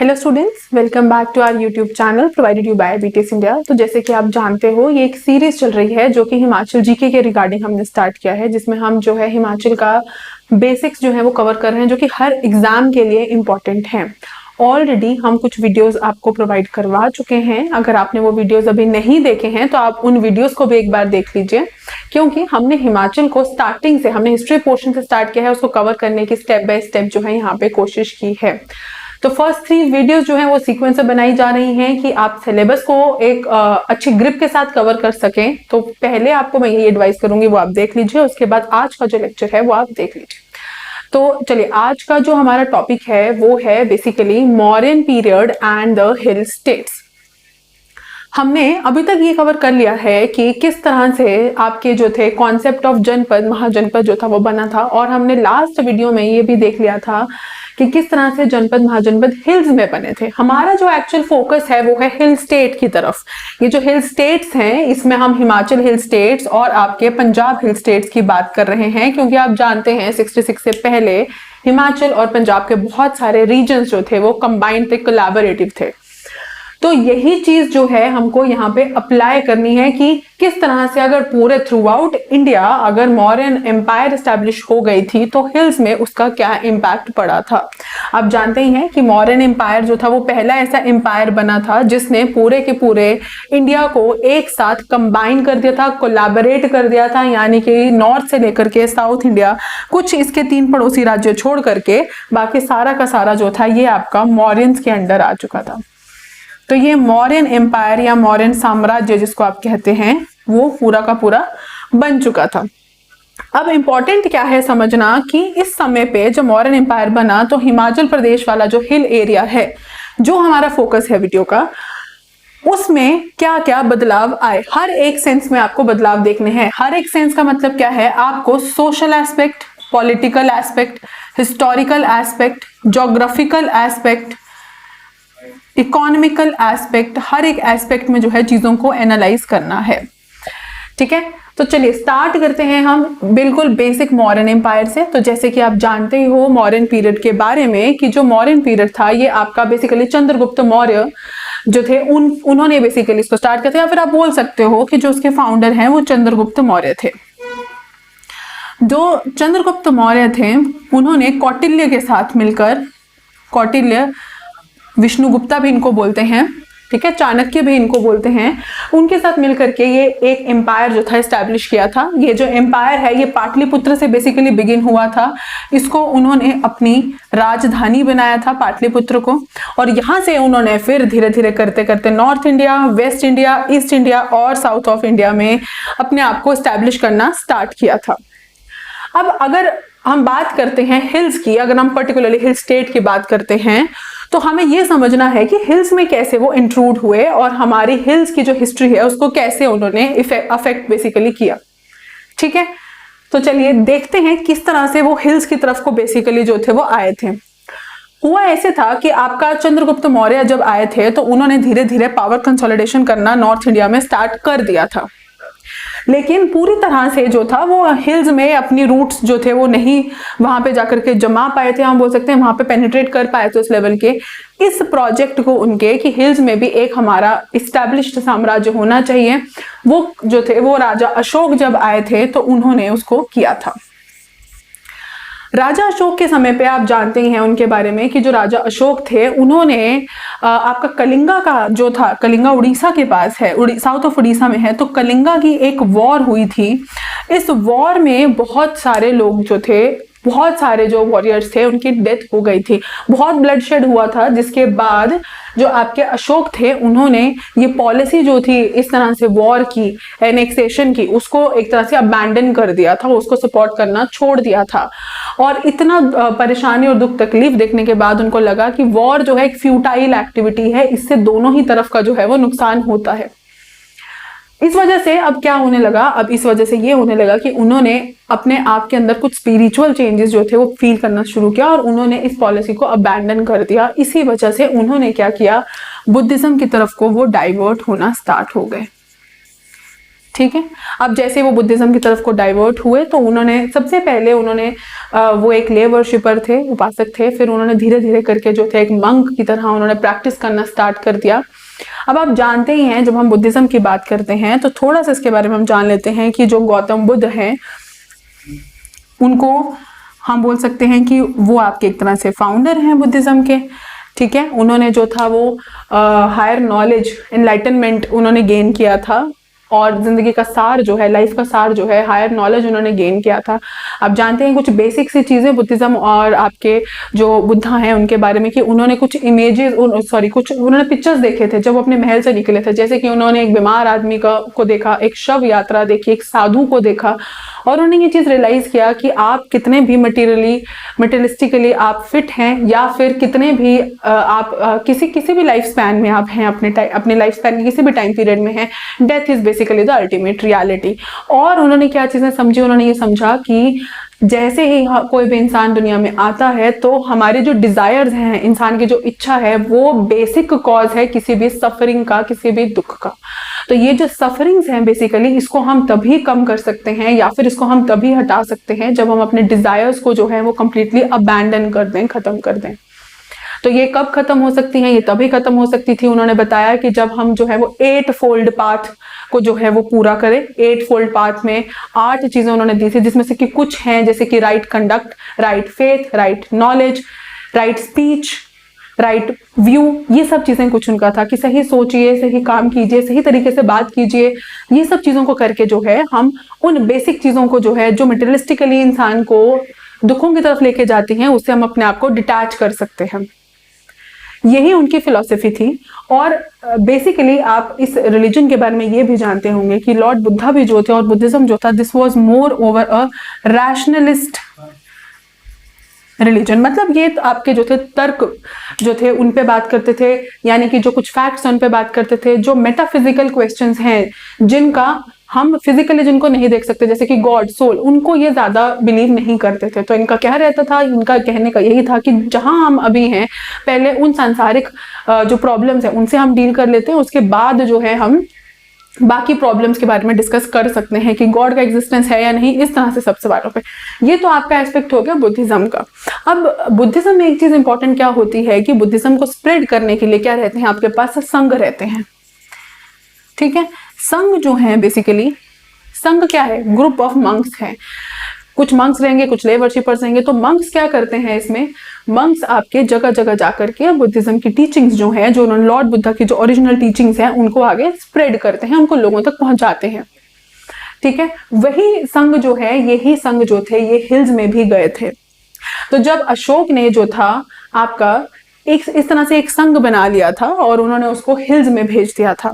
Hello students, welcome back to our YouTube channel provided you by BTS India. तो जैसे कि आप जानते हो, ये एक सीरीज चल रही है जो कि हिमाचल जीके के रिगार्डिंग हमने स्टार्ट किया है, जिसमें हम जो है हिमाचल का बेसिक्स जो है वो कवर कर रहे हैं, जो कि हर एग्जाम के लिए इम्पोर्टेंट है। ऑलरेडी हम कुछ वीडियोस आपको प्रोवाइड करवा चुके हैं। अगर आपने वो वीडियोस अभी नहीं देखे हैं तो आप उन वीडियोस को भी एक बार देख लीजिए, क्योंकि हमने हिमाचल को स्टार्टिंग से, हमने हिस्ट्री पोर्शन से स्टार्ट किया है, उसको कवर करने की स्टेप बाय स्टेप जो है यहाँ पे कोशिश की है। तो फर्स्ट 3 वीडियोस जो है वो सीक्वेंस से बनाई जा रही हैं कि आप सिलेबस को एक अच्छी ग्रिप के साथ कवर कर सकें। तो पहले आपको मैं यही एडवाइस करूंगी, वो आप देख लीजिए। उसके बाद आज का जो लेक्चर है वो आप देख लीजिए। तो चलिए, आज का जो हमारा टॉपिक है वो है basically Mauryan period and the hill states. हमने अभी तक ये कवर कर लिया है कि किस तरह से आपके जो थे कॉन्सेप्ट ऑफ जनपद, महाजनपद जो था वो बना था, और हमने लास्ट वीडियो में ये भी देख लिया था कि किस तरह से जनपद महाजनपद हिल्स में बने थे। हमारा जो एक्चुअल फोकस है वो है हिल स्टेट की तरफ। ये जो हिल स्टेट्स हैं, इसमें हम हिमाचल हिल स्टेट्स और आपके पंजाब हिल स्टेट्स की बात कर रहे हैं, क्योंकि आप जानते हैं 66 से पहले हिमाचल और पंजाब के बहुत सारे रीजन्स जो थे वो कंबाइंड थे, कोलैबोरेटिव थे। तो यही चीज जो है हमको यहाँ पे अप्लाई करनी है कि किस तरह से अगर पूरे थ्रू आउट इंडिया अगर मौर्यन एम्पायर एस्टैब्लिश हो गई थी तो हिल्स में उसका क्या इम्पैक्ट पड़ा था। आप जानते ही हैं कि मौर्यन एम्पायर जो था वो पहला ऐसा एम्पायर बना था जिसने पूरे के पूरे इंडिया को एक साथ कंबाइन कर दिया था, कोलैबोरेट कर दिया था, यानी कि नॉर्थ से लेकर के साउथ इंडिया, कुछ इसके 3 पड़ोसी राज्य छोड़ करके बाकी सारा का सारा जो था ये आपका मौर्यंस के अंडर आ चुका था। तो ये मौर्यन एम्पायर या मौर्यन साम्राज्य जिसको आप कहते हैं वो पूरा का पूरा बन चुका था। अब इंपॉर्टेंट क्या है समझना कि इस समय पे जब मौर्यन एम्पायर बना तो हिमाचल प्रदेश वाला जो हिल एरिया है, जो हमारा फोकस है वीडियो का, उसमें क्या क्या बदलाव आए। हर एक सेंस में आपको बदलाव देखने हैं। हर एक सेंस का मतलब क्या है, आपको social aspect, political aspect, historical aspect, geographical aspect, economical aspect, हर एक एस्पेक्ट में जो है चीजों को एनालाइज करना है। ठीक है, तो चलिए स्टार्ट करते हैं हम बिल्कुल बेसिक मौर्यन एम्पायर से। तो जैसे कि आप जानते ही हो मौर्यन पीरियड के बारे में कि जो मौर्यन पीरियड था ये आपका बेसिकली चंद्रगुप्त मौर्य जो थे उन्होंने बेसिकली इसको स्टार्ट किया था, या फिर आप बोल सकते हो कि जो उसके फाउंडर हैं वो चंद्रगुप्त मौर्य थे। जो चंद्रगुप्त मौर्य थे उन्होंने कौटिल्य के साथ मिलकर, कौटिल्य, विष्णुगुप्ता भी इनको बोलते हैं, ठीक है, चाणक्य भी इनको बोलते हैं, उनके साथ मिलकर के ये एक एम्पायर जो था एस्टैब्लिश किया था। ये जो एम्पायर है ये पाटलिपुत्र से बेसिकली बिगिन हुआ था। इसको उन्होंने अपनी राजधानी बनाया था पाटलिपुत्र को, और यहाँ से उन्होंने फिर धीरे धीरे करते करते north India, waste India, east India और साउथ ऑफ इंडिया में अपने आप को एस्टैब्लिश करना स्टार्ट किया था। अब अगर हम बात करते हैं हिल्स की, अगर हम पर्टिकुलरली हिल स्टेट की बात करते हैं तो हमें यह समझना है कि हिल्स में कैसे वो इंट्रूड हुए और हमारी हिल्स की जो हिस्ट्री है उसको कैसे उन्होंने अफेक्ट बेसिकली किया। ठीक है, तो चलिए देखते हैं किस तरह से वो हिल्स की तरफ को बेसिकली जो थे वो आए थे। हुआ ऐसे था कि आपका चंद्रगुप्त मौर्य जब आए थे तो उन्होंने धीरे धीरे पावर कंसोलिडेशन करना नॉर्थ इंडिया में स्टार्ट कर दिया था, लेकिन पूरी तरह से जो था वो हिल्स में अपनी रूट्स जो थे वो नहीं वहां पे जाकर के जमा पाए थे, हम बोल सकते हैं वहां पे पेनिट्रेट कर पाए थे उस लेवल के। इस प्रोजेक्ट को उनके कि हिल्स में भी एक हमारा इस्टेब्लिश्ड साम्राज्य होना चाहिए, वो जो थे वो राजा अशोक जब आए थे तो उन्होंने उसको किया था। राजा अशोक के समय पे आप जानते ही हैं उनके बारे में कि जो राजा अशोक थे उन्होंने आपका कलिंगा का जो था, कलिंगा उड़ीसा के पास है, साउथ ऑफ उड़ीसा में है, तो कलिंगा की एक वॉर हुई थी। इस वॉर में बहुत सारे लोग जो थे, बहुत सारे जो वॉरियर्स थे उनकी डेथ हो गई थी, बहुत ब्लडशेड हुआ था, जिसके बाद जो आपके अशोक थे उन्होंने ये पॉलिसी जो थी इस तरह से वॉर की, एनेक्सेशन की, उसको एक तरह से अबैंडन कर दिया था, उसको सपोर्ट करना छोड़ दिया था। और इतना परेशानी और दुख तकलीफ देखने के बाद उनको लगा कि वॉर जो है एक फ्यूटाइल एक्टिविटी है, इससे दोनों ही तरफ का जो है वो नुकसान होता है। इस वजह से अब क्या होने लगा, अब इस वजह से ये होने लगा कि उन्होंने अपने आप के अंदर कुछ स्पिरिचुअल चेंजेस जो थे वो फील करना शुरू किया और उन्होंने इस पॉलिसी को अबैंडन कर दिया। इसी वजह से उन्होंने क्या किया, बुद्धिज्म की तरफ को वो डाइवर्ट होना स्टार्ट हो गए। ठीक है। अब जैसे वो बुद्धिज्म की तरफ को डाइवर्ट हुए तो उन्होंने सबसे पहले वो एक ले वर्शिपर थे, उपासक थे, फिर उन्होंने धीरे धीरे करके जो थे एक मंक की तरह उन्होंने प्रैक्टिस करना स्टार्ट कर दिया। अब आप जानते ही हैं जब हम बुद्धिज्म की बात करते हैं तो थोड़ा सा इसके बारे में हम जान लेते हैं कि जो गौतम बुद्ध हैं उनको हम बोल सकते हैं कि वो आपके एक तरह से फाउंडर हैं बुद्धिज्म के। ठीक है, उन्होंने जो था वो हायर नॉलेज, एनलाइटनमेंट उन्होंने गेन किया था और जिंदगी का सार जो है, लाइफ का सार जो है, हायर नॉलेज उन्होंने गेन किया था। आप जानते हैं कुछ बेसिक सी चीजें बुद्धिज्म और आपके जो बुद्धा हैं उनके बारे में कि उन्होंने कुछ इमेजेस कुछ उन्होंने पिक्चर्स देखे थे जब अपने महल से निकले थे। जैसे कि उन्होंने एक बीमार आदमी को देखा, एक शव यात्रा देखी, एक साधु को देखा और उन्होंने ये चीज रियलाइज किया कि आप कितने भी मटेरियलिस्टिकली आप फिट हैं या फिर कितने भी आप किसी भी लाइफ स्पैन में आप हैं, अपने लाइफ स्पैन के किसी भी टाइम पीरियड में हैं, death is basically the ultimate reality. और उन्होंने क्या चीजें समझी, उन्होंने ये समझा कि जैसे ही कोई भी इंसान दुनिया में आता है तो हमारे जो डिजायर्स हैं, इंसान की जो इच्छा है, वो बेसिक कॉज है किसी भी सफरिंग का, किसी भी दुख का। तो ये जो सफरिंग्स हैं बेसिकली इसको हम तभी कम कर सकते हैं या फिर इसको हम तभी हटा सकते हैं जब हम अपने डिजायर्स को जो है वो कंप्लीटली अबैंडन कर दें, खत्म कर दें। तो ये कब खत्म हो सकती हैं? ये तभी खत्म हो सकती थी, उन्होंने बताया कि जब हम जो है वो 8 फोल्ड पाथ को जो है वो पूरा करें। 8 फोल्ड पाथ में 8 चीजें उन्होंने दी थी जिसमें से कि कुछ हैं जैसे कि right conduct, right faith, right knowledge, right speech, right view. ये सब चीजें कुछ उनका था कि सही सोचिए, सही काम कीजिए, सही तरीके से बात कीजिए। ये सब चीजों को करके जो है हम उन बेसिक चीजों को जो है जो मटेरियलिस्टिकली इंसान को दुखों की तरफ लेके जाती हैं उससे हम अपने आप को डिटैच कर सकते हैं। यही उनकी फिलॉसफी थी। और बेसिकली आप इस रिलीजन के बारे में ये भी जानते होंगे कि लॉर्ड बुद्धा भी जो थे और बुद्धिज्म जो था, this was more over a rationalist religion. मतलब ये आपके जो थे तर्क जो थे उन पे बात करते थे, यानी कि जो कुछ फैक्ट्स उन पे बात करते थे। जो मेटाफिजिकल क्वेश्चंस हैं जिनका हम फिजिकली जिनको नहीं देख सकते, जैसे कि गॉड, सोल, उनको ये ज्यादा बिलीव नहीं करते थे। तो इनका क्या रहता था, इनका कहने का यही था कि जहां हम अभी हैं पहले उन सांसारिक जो प्रॉब्लम्स हैं उनसे हम डील कर लेते हैं, उसके बाद जो है हम बाकी प्रॉब्लम्स के बारे में डिस्कस कर सकते हैं कि गॉड का एग्जिस्टेंस है या नहीं, इस तरह से सब सवालों पे। ये तो आपका एस्पेक्ट हो गया बुद्धिज्म का। अब बुद्धिज्म में एक चीज इंपॉर्टेंट क्या होती है कि बुद्धिज्म को स्प्रेड करने के लिए क्या रहते हैं आपके पास, संघ रहते हैं। ठीक है, संघ जो है बेसिकली, संघ क्या है, ग्रुप ऑफ मंक्स है। कुछ मंक्स रहेंगे, कुछ ले वर्शिपर्स रहेंगे। तो मंक्स क्या करते हैं इसमें, मंक्स आपके जगह जगह जाकर के बुद्धिज्म की टीचिंग्स जो है, जो उन्होंने लॉर्ड बुद्धा की जो ओरिजिनल टीचिंग्स हैं उनको आगे स्प्रेड करते हैं, उनको लोगों तक पहुंचाते हैं। ठीक है, वही संघ जो है, यही संघ जो थे ये हिल्स में भी गए थे। तो जब अशोक ने जो था आपका एक इस तरह से एक संघ बना लिया था और उन्होंने उसको हिल्स में भेज दिया था।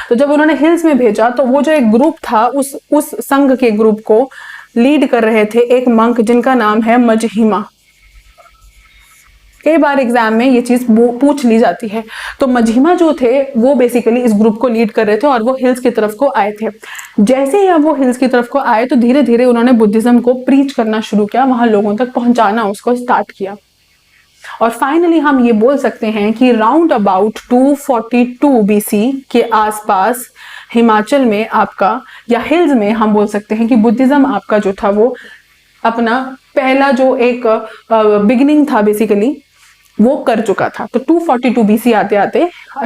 तो जब उन्होंने हिल्स में भेजा तो वो जो एक ग्रुप था उस संघ के ग्रुप को लीड कर रहे थे एक मंक जिनका नाम है मजहिमा। कई बार एग्जाम में ये चीज पूछ ली जाती है। तो मजहिमा जो थे वो बेसिकली इस ग्रुप को लीड कर रहे थे और वो हिल्स की तरफ को आए थे। जैसे ही अब वो हिल्स की तरफ को आए तो धीरे धीरे उन्होंने बुद्धिज्म को प्रीच करना शुरू किया, वहां लोगों तक पहुंचाना उसको स्टार्ट किया। और फाइनली हम ये बोल सकते हैं कि राउंड अबाउट 242 बीसी के आसपास हिमाचल में आपका, या हिल्स में हम बोल सकते हैं कि बुद्धिज्म आपका जो था वो अपना पहला जो एक बिगिनिंग था बेसिकली वो कर चुका था। तो 242 बीसी आते आते,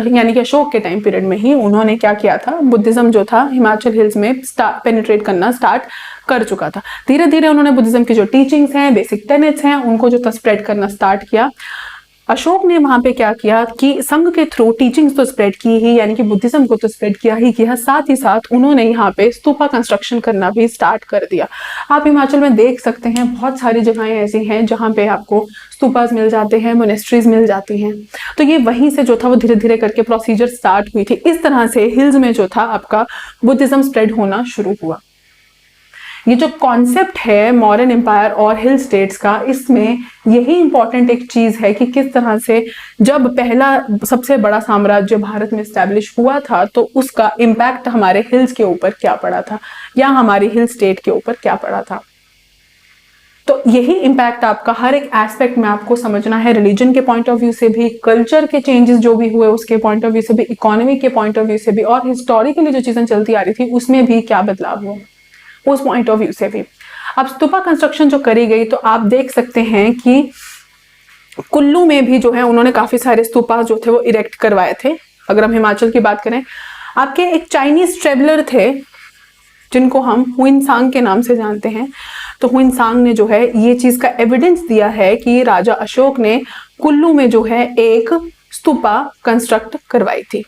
यानी कि अशोक के टाइम पीरियड में ही उन्होंने क्या किया था, बुद्धिज्म जो था हिमाचल हिल्स में पेनिट्रेट करना स्टार्ट कर चुका था। धीरे धीरे उन्होंने बुद्धिज्म की जो टीचिंग्स हैं, बेसिक टेनेट्स हैं, उनको जो था स्प्रेड करना स्टार्ट किया। अशोक ने वहां पे क्या किया कि संघ के थ्रू टीचिंग्स तो स्प्रेड की ही, यानी कि बुद्धिज्म को तो स्प्रेड किया ही किया, साथ ही साथ उन्होंने यहाँ पे स्तूपा कंस्ट्रक्शन करना भी स्टार्ट कर दिया। आप हिमाचल में देख सकते हैं बहुत सारी जगहें ऐसी हैं जहाँ पे आपको स्तूपास मिल जाते हैं, मोनेस्ट्रीज मिल जाती हैं। तो ये वहीं से जो था वो धीरे धीरे करके प्रोसीजर स्टार्ट हुई थी। इस तरह से हिल्स में जो था आपका बुद्धिज्म स्प्रेड होना शुरू हुआ। ये जो कॉन्सेप्ट है मॉडर्न एम्पायर और हिल स्टेट्स का, इसमें यही इंपॉर्टेंट एक चीज है कि किस तरह से जब पहला सबसे बड़ा साम्राज्य भारत में स्टैब्लिश हुआ था तो उसका इम्पैक्ट हमारे हिल्स के ऊपर क्या पड़ा था या हमारी हिल स्टेट के ऊपर क्या पड़ा था। तो यही इम्पैक्ट आपका हर एक एस्पेक्ट में आपको समझना है, रिलीजन के पॉइंट ऑफ व्यू से भी, कल्चर के चेंजेस जो भी हुए उसके पॉइंट ऑफ व्यू से भी, इकोनॉमी के पॉइंट ऑफ व्यू से भी, और हिस्टोरिकली जो चीजें चलती आ रही थी उसमें भी क्या बदलाव हुआ उस पॉइंट ऑफ व्यू से भी। अब स्तूपा कंस्ट्रक्शन जो करी गई तो आप देख सकते हैं कि कुल्लू में भी जो है उन्होंने काफी सारे स्तूपा जो थे वो इरेक्ट करवाए थे। अगर हम हिमाचल की बात करें, आपके एक चाइनीज ट्रेवलर थे जिनको हम हुइनसांग के नाम से जानते हैं, तो हुइनसांग ने जो है ये चीज का एविडेंस दिया है कि राजा अशोक ने कुल्लू में जो है एक स्तूपा कंस्ट्रक्ट करवाई थी।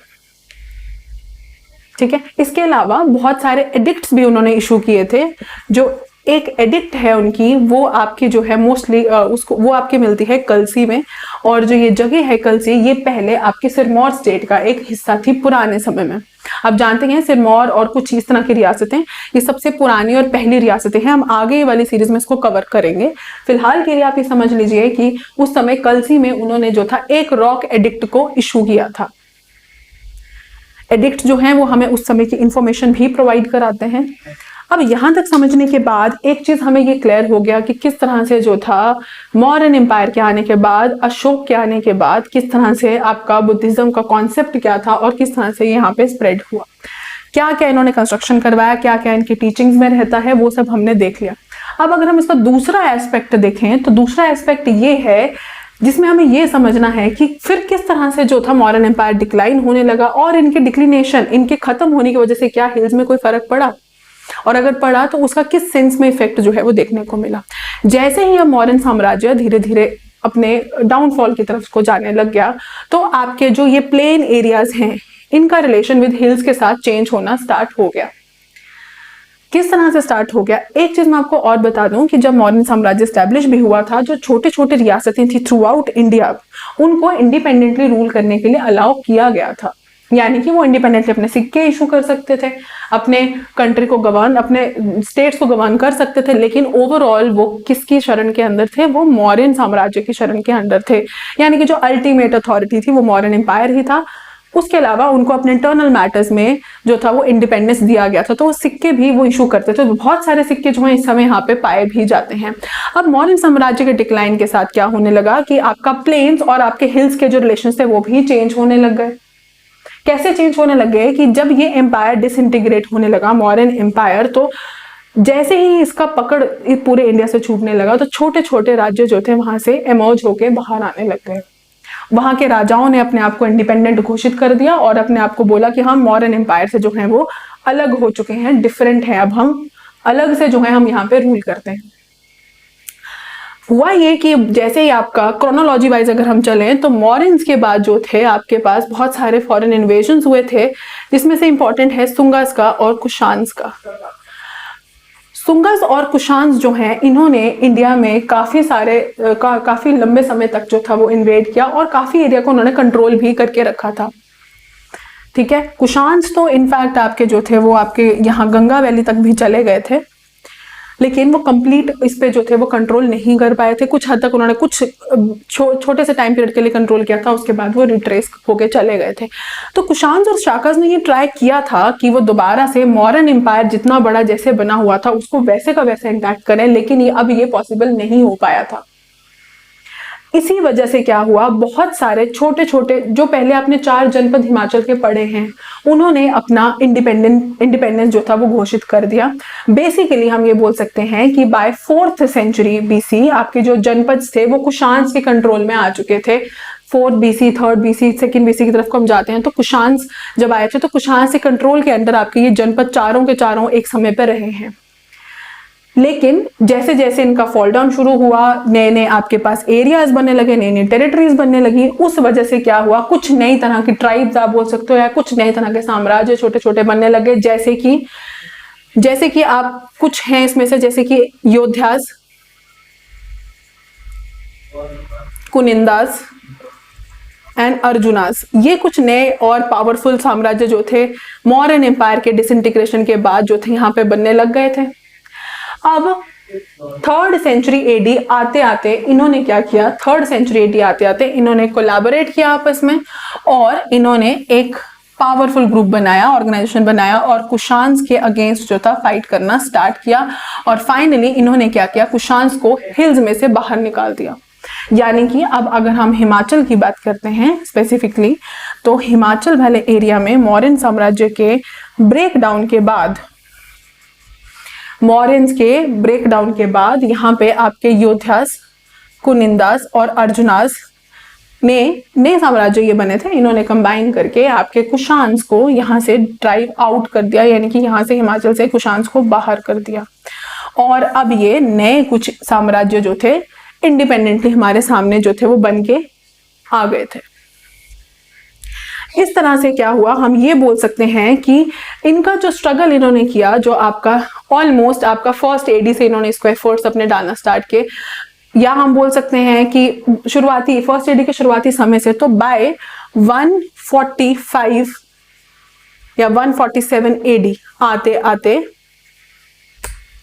ठीक है, इसके अलावा बहुत सारे एडिक्ट्स भी उन्होंने इशू किए थे। जो एक एडिक्ट है उनकी, वो आपकी जो है मोस्टली उसको वो आपकी मिलती है कलसी में, और जो ये जगह है कलसी, ये पहले आपके सिरमौर स्टेट का एक हिस्सा थी पुराने समय में। आप जानते हैं सिरमौर और कुछ इस तरह की रियासतें ये सबसे पुरानी और पहली रियासतें हैं। हम आगे वाली सीरीज में इसको कवर करेंगे। फिलहाल के लिए आप ये समझ लीजिए कि उस समय कलसी में उन्होंने जो था एक रॉक एडिक्ट को इशू किया था। एडिक्ट जो हैं वो हमें उस समय की इंफॉर्मेशन भी प्रोवाइड कराते हैं। अब यहां तक समझने के बाद एक चीज हमें ये क्लियर हो गया कि किस तरह से जो था मौर्यन एम्पायर के आने के बाद, अशोक के आने के बाद किस तरह से आपका बुद्धिज्म का कॉन्सेप्ट क्या था और किस तरह से यहाँ पे स्प्रेड हुआ, क्या क्या इन्होंने कंस्ट्रक्शन करवाया, क्या क्या इनकी टीचिंग्स में रहता है, वो सब हमने देख लिया। अब अगर हम इसका दूसरा एस्पेक्ट देखें तो दूसरा एस्पेक्ट ये है जिसमें हमें ये समझना है कि फिर किस तरह से जो था मॉडर्न एम्पायर डिक्लाइन होने लगा, और इनके डिक्लिनेशन, इनके खत्म होने की वजह से क्या हिल्स में कोई फर्क पड़ा, और अगर पड़ा तो उसका किस सेंस में इफेक्ट जो है वो देखने को मिला। जैसे ही अब मौर्यन साम्राज्य धीरे धीरे अपने डाउनफॉल की तरफ को जाने लग गया, तो आपके जो ये प्लेन एरियाज हैं इनका रिलेशन विद हिल्स के साथ चेंज होना स्टार्ट हो गया। किस तरह से स्टार्ट हो गया, एक चीज मैं आपको और बता दूं कि जब मौर्यन साम्राज्य स्टैब्लिश भी हुआ था, जो छोटे छोटे रियासतें थी थ्रू आउट इंडिया, उनको इंडिपेंडेंटली रूल करने के लिए अलाउ किया गया था। यानी कि वो इंडिपेंडेंटली अपने सिक्के इशू कर सकते थे, अपने कंट्री को गवर्न, अपने स्टेट्स को गवर्न कर सकते थे, लेकिन ओवरऑल वो किसकी शरण के अंदर थे, वो मौर्यन साम्राज्य की शरण के अंदर थे। यानी कि जो अल्टीमेट अथॉरिटी थी वो मौर्यन एम्पायर ही था। उसके अलावा उनको अपने इंटरनल मैटर्स में जो था वो इंडिपेंडेंस दिया गया था, तो वो सिक्के भी वो इशू करते थे। तो बहुत सारे सिक्के जो है इस समय यहाँ पे पाए भी जाते हैं। अब मौर्यन साम्राज्य के डिक्लाइन के साथ क्या होने लगा कि आपका प्लेन्स और आपके हिल्स के जो रिलेशन थे वो भी चेंज होने लग गए। कैसे चेंज होने लग गए कि जब ये एम्पायर डिसइंटीग्रेट होने लगा, मौर्यन एम्पायर, तो जैसे ही इसका पकड़ पूरे इंडिया से छूटने लगा, तो छोटे छोटे राज्य जो थे वहां से इमर्ज होके बाहर आने लग गए। वहां के राजाओं ने अपने आप को इंडिपेंडेंट घोषित कर दिया और अपने आप को बोला कि हम मौर्यन एम्पायर से जो है वो अलग हो चुके हैं, डिफरेंट है, अब हम अलग से जो है हम यहाँ पे रूल करते हैं। हुआ ये कि जैसे ही आपका क्रोनोलॉजी वाइज अगर हम चलें तो मौर्यंस के बाद जो थे आपके पास बहुत सारे फॉरेन इन्वेजन्स हुए थे, जिसमें से इंपॉर्टेंट है सुंगास का और कुशान्स का। सुंगास और कुशान्स जो हैं इन्होंने इंडिया में काफी लंबे समय तक जो था वो इन्वेड किया और काफी एरिया को उन्होंने कंट्रोल भी करके रखा था। ठीक है, कुशान्स तो इनफैक्ट आपके जो थे वो आपके यहाँ गंगा वैली तक भी चले गए थे, लेकिन वो कंप्लीट इस पे जो थे वो कंट्रोल नहीं कर पाए थे। कुछ हद तक उन्होंने कुछ छोटे से टाइम पीरियड के लिए कंट्रोल किया था, उसके बाद वो रिट्रेस होके चले गए थे। तो कुशान्स और शाकास ने ये ट्राई किया था कि वो दोबारा से मौर्यन एम्पायर जितना बड़ा जैसे बना हुआ था उसको वैसे का वैसे इंटैक्ट करें, लेकिन अब ये पॉसिबल नहीं हो पाया था। इसी वजह से क्या हुआ, बहुत सारे छोटे छोटे जो पहले आपने 4 जनपद हिमाचल के पढ़े हैं, उन्होंने अपना इंडिपेंडेंस जो था वो घोषित कर दिया। बेसिकली हम ये बोल सकते हैं कि बाय 4th सेंचुरी BC आपके जो जनपद थे वो कुशान्स के कंट्रोल में आ चुके थे। 4th BC, 3rd BC, 2nd BC की तरफ को हम जाते हैं तो कुशान्स जब आए थे तो कुशान्स के कंट्रोल के अंदर आपके ये जनपद चारों के चारों एक समय पर रहे हैं। लेकिन जैसे जैसे इनका फॉल डाउन शुरू हुआ, नए नए आपके पास एरियाज बनने लगे, नई नई टेरिटरीज बनने लगी, उस वजह से क्या हुआ, कुछ नई तरह की ट्राइब्स आप बोल सकते हो या कुछ नए तरह के साम्राज्य छोटे छोटे बनने लगे। जैसे कि आप कुछ हैं इसमें से, जैसे कि योद्धास, कुनिंदास एंड अर्जुनास, ये कुछ नए और पावरफुल साम्राज्य जो थे मौर्यन एम्पायर के डिसइंटीग्रेशन के बाद जो थे यहाँ पे बनने लग गए थे। अब 3rd सेंचुरी AD आते आते इन्होंने क्या किया, 3rd सेंचुरी AD आते आते इन्होंने कोलैबोरेट किया आपस में और इन्होंने एक पावरफुल ग्रुप बनाया, ऑर्गेनाइजेशन बनाया और कुशान्स के अगेंस्ट जो था फाइट करना स्टार्ट किया। और फाइनली इन्होंने क्या किया, कुशान्स को हिल्स में से बाहर निकाल दिया। यानी कि अब अगर हम हिमाचल की बात करते हैं स्पेसिफिकली, तो हिमाचल वाले एरिया में मौर्यन साम्राज्य के ब्रेकडाउन के बाद यहाँ पे आपके योद्धास, कुनिंदास और अर्जुनास नए साम्राज्य ये बने थे। इन्होंने कंबाइन करके आपके कुशान्स को यहाँ से ड्राइव आउट कर दिया, यानी कि यहाँ से हिमाचल से कुशान्स को बाहर कर दिया। और अब ये नए कुछ साम्राज्य जो थे इंडिपेंडेंटली हमारे सामने जो थे वो बन के आ गए थे। इस तरह से क्या हुआ, हम ये बोल सकते हैं कि इनका जो स्ट्रगल इन्होंने किया, जो आपका ऑलमोस्ट आपका फर्स्ट एडी से इन्होंने इसको एफर्ट्स अपने डालना स्टार्ट किए, या हम बोल सकते हैं कि शुरुआती फर्स्ट एडी के शुरुआती समय से, तो बाय 145 या 147 एडी आते आते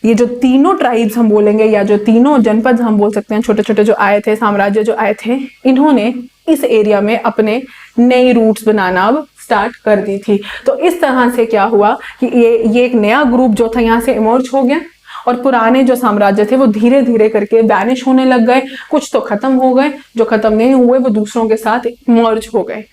ये जो तीनों ट्राइब्स हम बोलेंगे या जो तीनों जनपद हम बोल सकते हैं, छोटे छोटे जो आए थे, साम्राज्य जो आए थे, इन्होंने इस एरिया में अपने नई रूट्स बनाना अब स्टार्ट कर दी थी। तो इस तरह से क्या हुआ कि ये एक नया ग्रुप जो था यहाँ से इमर्ज हो गया और पुराने जो साम्राज्य थे वो धीरे धीरे करके वैनिश होने लग गए। कुछ तो खत्म हो गए, जो खत्म नहीं हुए वो दूसरों के साथ मर्ज हो गए।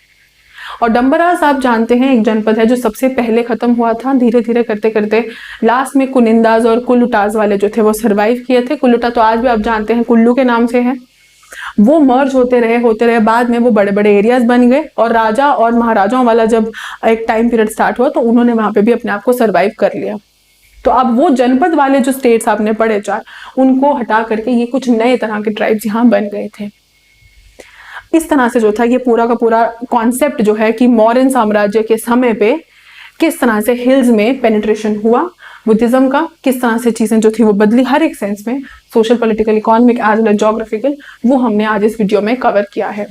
और डंबरास आप जानते हैं एक जनपद है जो सबसे पहले खत्म हुआ था। धीरे धीरे करते करते लास्ट में कुनिंदाज और कुल्लूटाज वाले जो थे वो सरवाइव किए थे। कुल्लूटा तो आज भी आप जानते हैं कुल्लू के नाम से है। वो मर्ज होते रहे, बाद में वो बड़े बड़े एरियाज बन गए और राजा और महाराजाओं वाला जब एक टाइम पीरियड स्टार्ट हुआ तो उन्होंने वहां पे भी अपने आप को सरवाइव कर लिया। तो अब वो जनपद वाले जो स्टेट्स आपने पढ़े चार, उनको हटा करके ये कुछ नए तरह के ट्राइब्स यहाँ बन गए थे। इस तरह से जो था ये पूरा का पूरा कॉन्सेप्ट जो है कि मौर्यन साम्राज्य के समय पे किस तरह से हिल्स में पेनिट्रेशन हुआ बुद्धिज्म का, किस तरह से चीजें जो थी वो बदली हर एक सेंस में, social, political, economic as well geographical, वो हमने आज इस वीडियो में कवर किया है।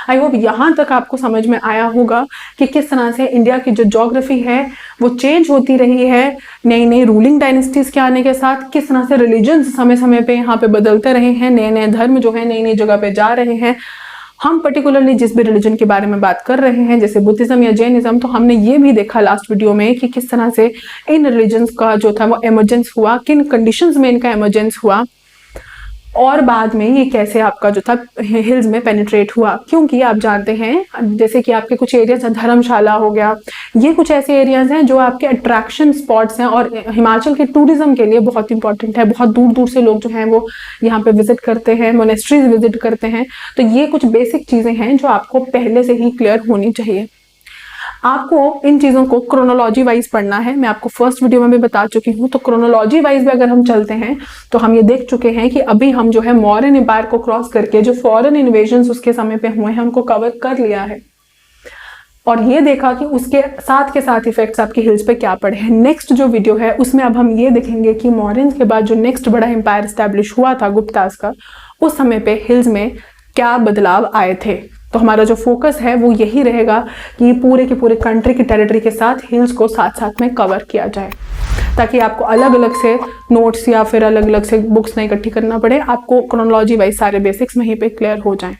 आई होप यहाँ तक आपको समझ में आया होगा कि किस तरह से इंडिया की जो ज्योग्राफी है वो चेंज होती रही है नई नई रूलिंग डायनेस्टीज के आने के साथ, किस तरह से रिलीजन्स समय समय पे यहाँ पे बदलते रहे हैं, नए नए धर्म जो है नई नई जगह पे जा रहे हैं। हम पर्टिकुलरली जिस भी रिलीजन के बारे में बात कर रहे हैं जैसे बुद्धिज्म या जैनिज्म, तो हमने ये भी देखा लास्ट वीडियो में कि किस तरह से इन रिलीजन्स का जो था वो एमर्जेंस हुआ, किन कंडीशंस में इनका एमर्जेंस हुआ और बाद में ये कैसे आपका जो था हिल्स में पेनिट्रेट हुआ। क्योंकि आप जानते हैं जैसे कि आपके कुछ एरियाज हैं, धर्मशाला हो गया, ये कुछ ऐसे एरियाज हैं जो आपके अट्रैक्शन स्पॉट्स हैं और हिमाचल के टूरिज्म के लिए बहुत इंपॉर्टेंट है। बहुत दूर दूर से लोग जो हैं वो यहाँ पे विजिट करते हैं, मोनेस्ट्रीज विजिट करते हैं। तो ये कुछ बेसिक चीजें हैं जो आपको पहले से ही क्लियर होनी चाहिए। आपको इन चीजों को क्रोनोलॉजी वाइज पढ़ना है। मैं आपको फर्स्ट वीडियो में भी बता चुकी हूँ। तो क्रोनोलॉजी वाइज भी अगर हम चलते हैं तो हम ये देख चुके हैं कि अभी हम जो है मौर्यन एम्पायर को क्रॉस करके जो फॉरेन इन्वेजन्स उसके समय पे हुए हैं उनको कवर कर लिया है और ये देखा कि उसके साथ के साथ इफेक्ट्स आपके हिल्स पे क्या पड़े हैं। नेक्स्ट जो वीडियो है उसमें अब हम ये देखेंगे कि मौर्यन के बाद जो नेक्स्ट बड़ा एम्पायर स्टैब्लिश हुआ था गुप्तास का, उस समय पे हिल्स में क्या बदलाव आए थे। तो हमारा जो फोकस है वो यही रहेगा कि पूरे के पूरे कंट्री की टेरिटरी के साथ हिल्स को साथ साथ में कवर किया जाए, ताकि आपको अलग अलग से नोट्स या फिर अलग अलग से बुक्स नहीं इकट्ठी करना पड़े, आपको क्रोनोलॉजी वाइज सारे बेसिक्स वहीं पे क्लियर हो जाएं।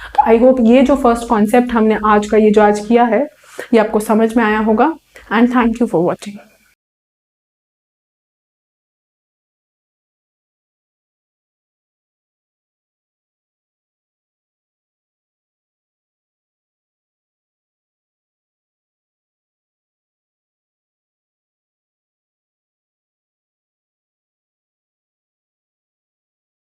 तो आई होप ये जो फर्स्ट कॉन्सेप्ट हमने आज का ये जो आज किया है ये आपको समझ में आया होगा and thank you for watching.